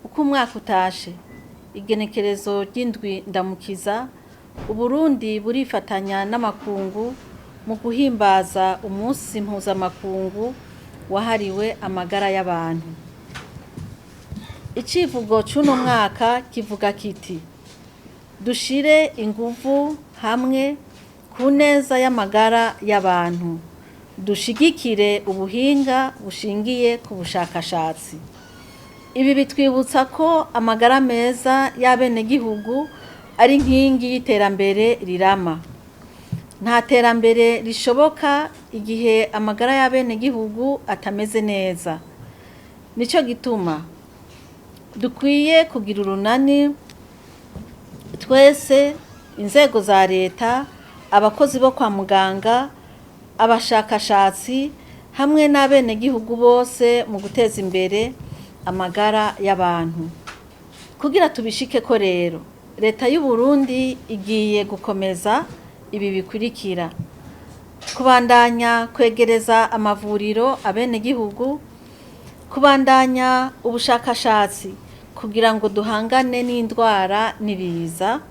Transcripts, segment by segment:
uko umwaka utashe igenekerezo ry'indwi ndamukiza Uburundi burifatanya n'amakungu mu guhimbaza umunsi mpuzamakungu wahariwe amagara y'abantu. Icivugo c'uno mwaka kivuga kiti dushire inguvu hamwe ku neza y'amagara y'abantu, dushigikire ubuhinga bushingiye ku bushakashatsi. Ibi bitwibutsa ko amagara meza y'abenegihugu ari inkingi y'iterambere rirama. Nta terambere rishoboka igihe amagara y'abenegihugu atameze neza. Nico gituma dukwiye kugira urunani twese, inzego za leta, abakozi bo kwa muganga, abashakashatsi hamwe n'abenegihugu bose mu guteza imbere amagara y'abantu. Kugira tubishike ko rero leta y'u Burundi igiye gukomeza ibi bikurikira: kubandanya kwegereza amavuriro abenegihugu, kubandanya ubushakashatsi kugira ngo duhangane n'indwara n'ibiza,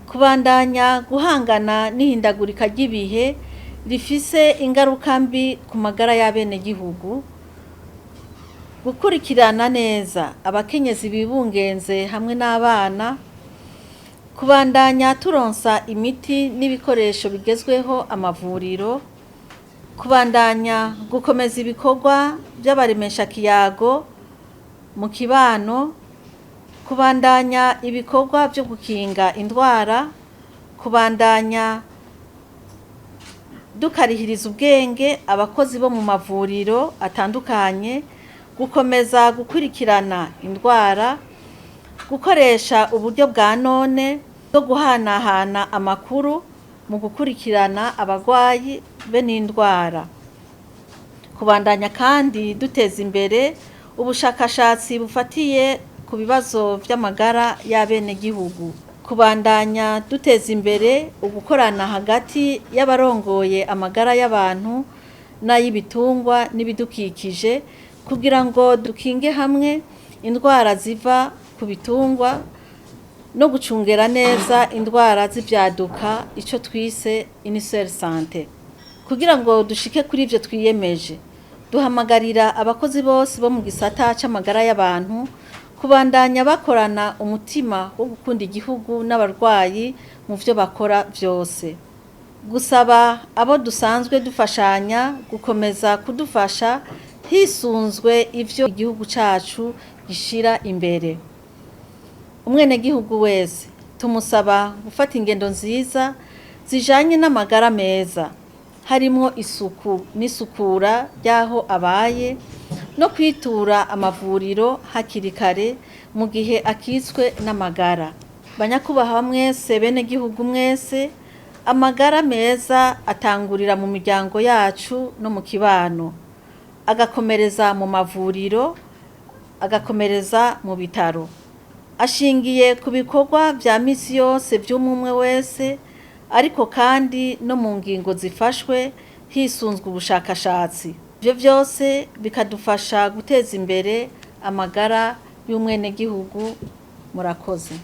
kubandanya guhangana n'ihindagurika ry'ibihe rifise ingaruka mbi ku magara y'abenegihugu, gukurikirana neza abakenyezi bibungenze hamwe n'abana, kubandanya turonsa imiti n'ibikoresho bigezweho amavuriro, kubandanya gukomeza ibikorwa by'abaremesha kiyago mu kibano, kubandanya ibikorwa byo gukinga indwara, kubandanya dukarihiriza ubwenge abakozi bo mu mavuriro atandukanye, gukomeza gukurikirana indwara, gukoresha uburyo bwa none bwo guhanahana amakuru mu gukurikirana abagwayi be n'indwara, kubandanya kandi duteza imbere ubushakashatsi bufatiye ku bibazo by'amagara y'abenegihugu, kubandanya duteza imbere ugukorana hagati y'abarongoye amagara y'abantu n'ay'ibitungwa n'ibidukikije kugira ngo dukinge hamwe indwara ziva ku bitungwa no gucungera neza indwara z'ivyaduka ico twise initial santé. Kugira ngo dushike kuri ivyo twiyemeje, duhamagarira abakozi bose bo mu gisata c'amagara y'abantu kubandanya bakorana umutima wo gukunda igihugu n'abarwayi mu vyo bakora vyose. Gusaba abo dusanzwe dufashanya gukomeza kudufasha hisunzwe ivyo igihugu cacu gishira imbere. Umwenegihugu wese tumusaba gufata ingendo nziza zijanye n'amagara meza, harimwo isuku n'isukura ry'aho abaye no kwitura amavuriro hakiri kare mu gihe akitswe n'amagara. Banyakubaha mwese, benegihugu mwese, amagara meza atangurira mu miryango yacu no mu kibano, agakomereza mu mavuriro, agakomereza mu bitaro. Ashingiye ku bikorwa vya misi yose vy'umwe wese, ariko kandi no mu ngingo zifashwe hisunzwe ubushakashatsi. Ivyo vyose bikadufasha guteza imbere amagara y'umwenegihugu. Murakoze.